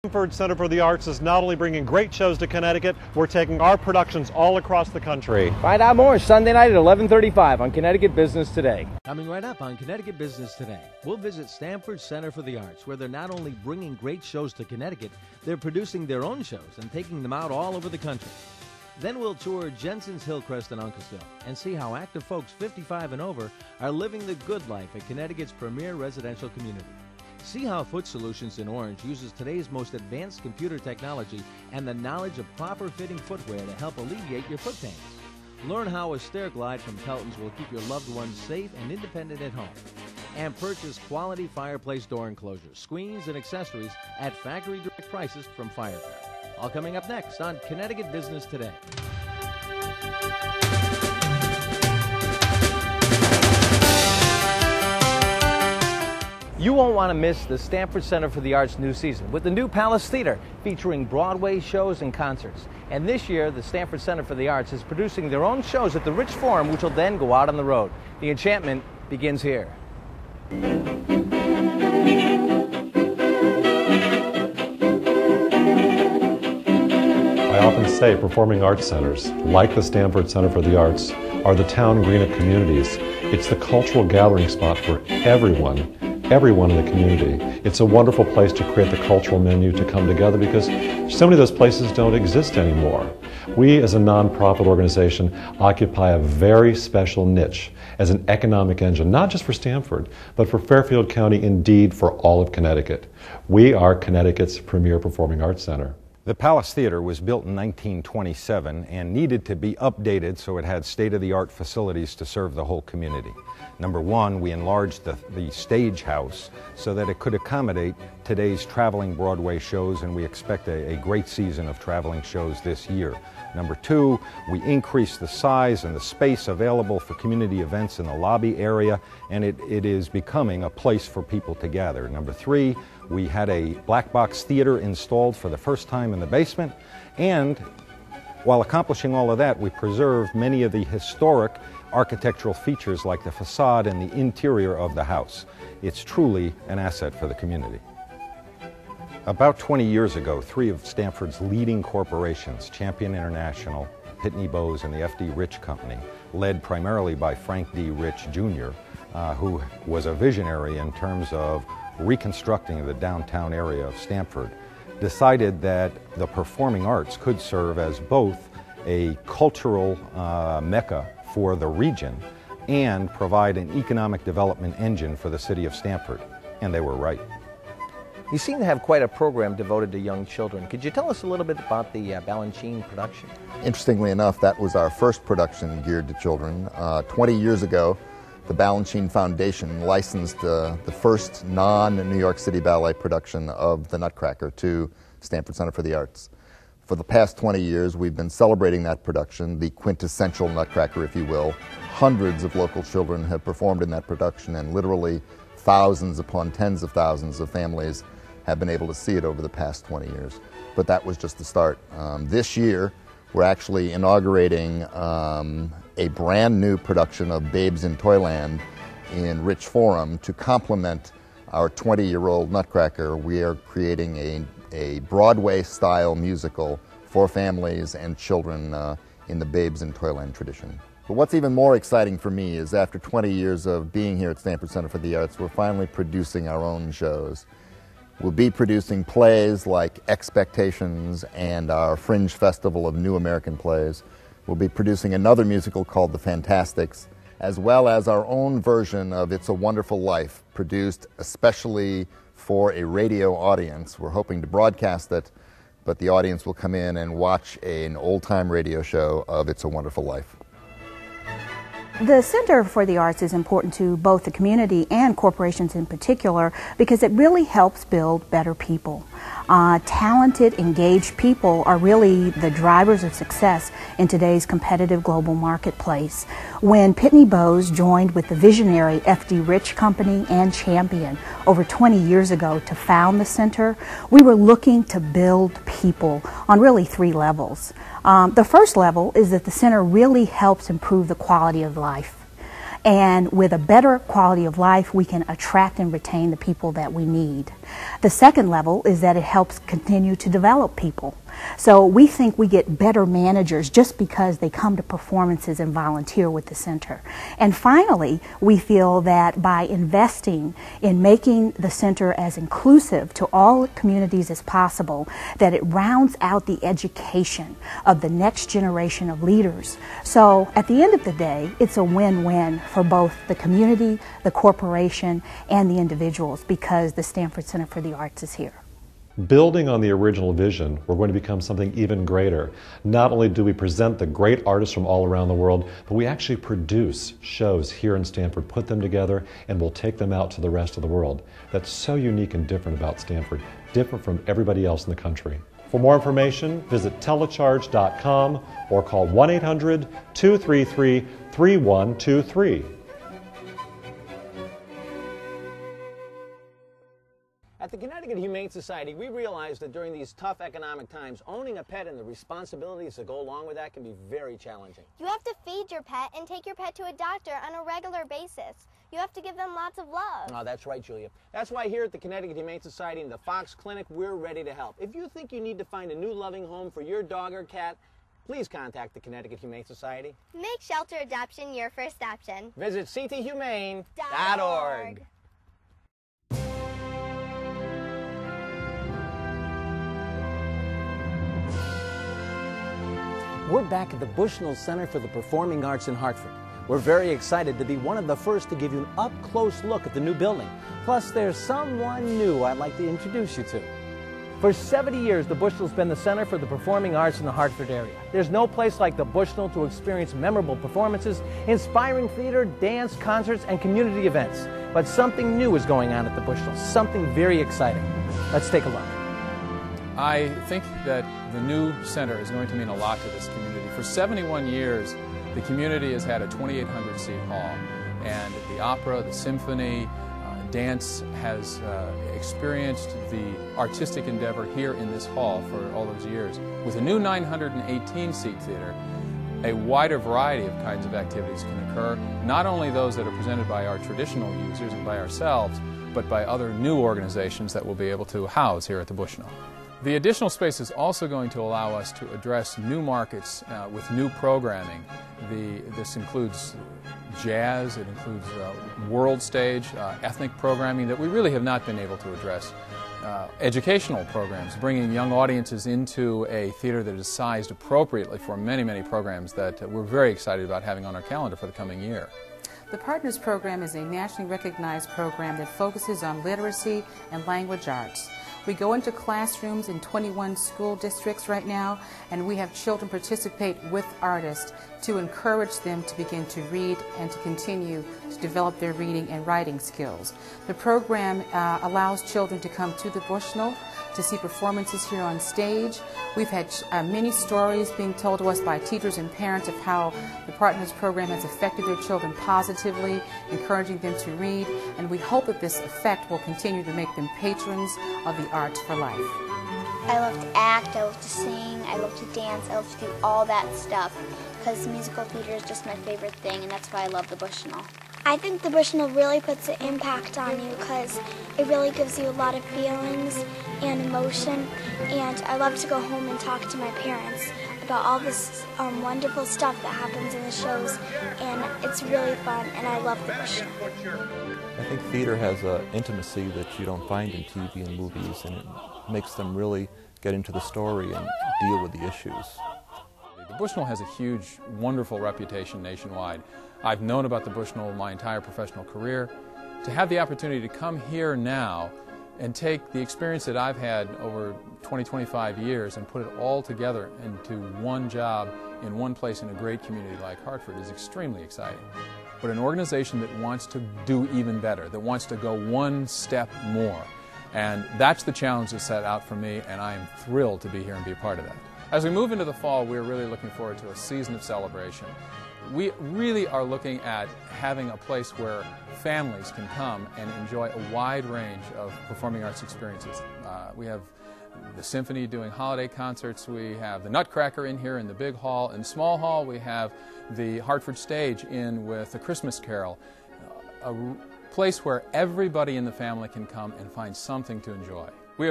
Hartford Center for the Arts is not only bringing great shows to Connecticut, we're taking our productions all across the country. Find out more Sunday night at 11:35 on Connecticut Business Today. Coming right up on Connecticut Business Today, we'll visit Stamford Center for the Arts, where they're not only bringing great shows to Connecticut, they're producing their own shows and taking them out all over the country. Then we'll tour Jensen's Hillcrest in Uncasville and see how active folks 55 and over are living the good life at Connecticut's premier residential community. See how Foot Solutions in Orange uses today's most advanced computer technology and the knowledge of proper fitting footwear to help alleviate your foot pains. Learn how a stair glide from Pelton's will keep your loved ones safe and independent at home. And purchase quality fireplace door enclosures, screens, and accessories at factory direct prices from Firecraft. All coming up next on Connecticut Business Today. You won't want to miss the Stamford Center for the Arts new season with the new Palace Theater featuring Broadway shows and concerts. And this year, the Stamford Center for the Arts is producing their own shows at the Rich Forum, which will then go out on the road. The enchantment begins here. I often say performing arts centers, like the Stamford Center for the Arts, are the town green of communities. It's the cultural gathering spot for everyone in the community. It's a wonderful place to create the cultural menu to come together because so many of those places don't exist anymore. We as a nonprofit organization occupy a very special niche as an economic engine, not just for Stamford, but for Fairfield County, indeed for all of Connecticut. We are Connecticut's premier performing arts center. The Palace Theater was built in 1927 and needed to be updated so it had state-of-the-art facilities to serve the whole community. Number one, we enlarged the stage house so that it could accommodate today's traveling Broadway shows, and we expect a great season of traveling shows this year. Number two, we increased the size and the space available for community events in the lobby area, and it is becoming a place for people to gather. Number three, we had a black box theater installed for the first time in the basement, and while accomplishing all of that, we preserved many of the historic architectural features like the facade and the interior of the house. It's truly an asset for the community. About 20 years ago, three of Stamford's leading corporations, Champion International, Pitney Bowes, and the F.D. Rich Company, led primarily by Frank D. Rich Jr., who was a visionary in terms of reconstructing the downtown area of Stamford, decided that the performing arts could serve as both a cultural mecca for the region and provide an economic development engine for the city of Stamford. And they were right. You seem to have quite a program devoted to young children. Could you tell us a little bit about the Balanchine production? Interestingly enough, that was our first production geared to children. 20 years ago, the Balanchine Foundation licensed the first non-New York City Ballet production of The Nutcracker to Stamford Center for the Arts. For the past 20 years, we've been celebrating that production, the quintessential Nutcracker, if you will. Hundreds of local children have performed in that production, and literally thousands upon tens of thousands of families have been able to see it over the past 20 years. But that was just the start. This year, we're actually inaugurating a brand new production of Babes in Toyland in Rich Forum to complement our 20-year-old Nutcracker. We are creating a Broadway-style musical for families and children in the Babes in Toyland tradition. But what's even more exciting for me is after 20 years of being here at Stamford Center for the Arts, we're finally producing our own shows. We'll be producing plays like Expectations and our Fringe Festival of New American Plays. We'll be producing another musical called The Fantastics, as well as our own version of It's a Wonderful Life, produced especially for a radio audience. We're hoping to broadcast it, but the audience will come in and watch an old-time radio show of It's a Wonderful Life. The Center for the Arts is important to both the community and corporations in particular because it really helps build better people. Talented, engaged people are really the drivers of success in today's competitive global marketplace. When Pitney Bowes joined with the visionary F.D. Rich Company and Champion over 20 years ago to found the center, we were looking to build people on really three levels. The first level is that the center really helps improve the quality of life. And with a better quality of life, we can attract and retain the people that we need. The second level is that it helps continue to develop people. So we think we get better managers just because they come to performances and volunteer with the center. And finally, we feel that by investing in making the center as inclusive to all communities as possible, that it rounds out the education of the next generation of leaders. So at the end of the day, it's a win-win for both the community, the corporation, and the individuals, because the Stanford Center for the Arts is here. Building on the original vision, we're going to become something even greater. Not only do we present the great artists from all around the world, but we actually produce shows here in Stanford, put them together, and we'll take them out to the rest of the world. That's so unique and different about Stanford, different from everybody else in the country. For more information, visit telecharge.com or call 1-800-233-3123. At the Connecticut Humane Society, we realize that during these tough economic times, owning a pet and the responsibilities that go along with that can be very challenging. You have to feed your pet and take your pet to a doctor on a regular basis. You have to give them lots of love. Oh, that's right, Julia. That's why here at the Connecticut Humane Society and the Fox Clinic, we're ready to help. If you think you need to find a new loving home for your dog or cat, please contact the Connecticut Humane Society. Make shelter adoption your first option. Visit cthumane.org. We're back at the Bushnell Center for the Performing Arts in Hartford. We're very excited to be one of the first to give you an up-close look at the new building. Plus, there's someone new I'd like to introduce you to. For 70 years, the Bushnell's been the center for the performing arts in the Hartford area. There's no place like the Bushnell to experience memorable performances, inspiring theater, dance, concerts, and community events. But something new is going on at the Bushnell, something very exciting. Let's take a look. I think that the new center is going to mean a lot to this community. For 71 years, the community has had a 2,800-seat hall, and the opera, the symphony, dance has experienced the artistic endeavor here in this hall for all those years. With a new 918-seat theater, a wider variety of kinds of activities can occur, not only those that are presented by our traditional users and by ourselves, but by other new organizations that we'll be able to house here at the Bushnell. The additional space is also going to allow us to address new markets with new programming. This includes jazz, it includes world stage, ethnic programming that we really have not been able to address. Educational programs, bringing young audiences into a theater that is sized appropriately for many, many programs that we're very excited about having on our calendar for the coming year. The Partners Program is a nationally recognized program that focuses on literacy and language arts. We go into classrooms in 21 school districts right now, and we have children participate with artists to encourage them to begin to read and to continue to develop their reading and writing skills. The program allows children to come to the Bushnell to see performances here on stage. We've had many stories being told to us by teachers and parents of how the Partners Program has affected their children positively, encouraging them to read, and we hope that this effect will continue to make them patrons of the arts for life. I love to act, I love to sing, I love to dance, I love to do all that stuff, because musical theater is just my favorite thing, and that's why I love the Bushnell. I think the Bushnell really puts an impact on you because it really gives you a lot of feelings and emotion, and I love to go home and talk to my parents about all this wonderful stuff that happens in the shows, and it's really fun, and I love the Bushnell. I think theater has an intimacy that you don't find in TV and movies, and it makes them really get into the story and deal with the issues. The Bushnell has a huge, wonderful reputation nationwide. I've known about the Bushnell my entire professional career. To have the opportunity to come here now and take the experience that I've had over 20, 25 years and put it all together into one job in one place in a great community like Hartford is extremely exciting. But an organization that wants to do even better, that wants to go one step more. And that's the challenge that's set out for me, and I am thrilled to be here and be a part of that. As we move into the fall, we're really looking forward to a season of celebration. We really are looking at having a place where families can come and enjoy a wide range of performing arts experiences. We have the symphony doing holiday concerts. We have the Nutcracker in here in the big hall. In the small hall, we have the Hartford stage in with a Christmas Carol, a place where everybody in the family can come and find something to enjoy.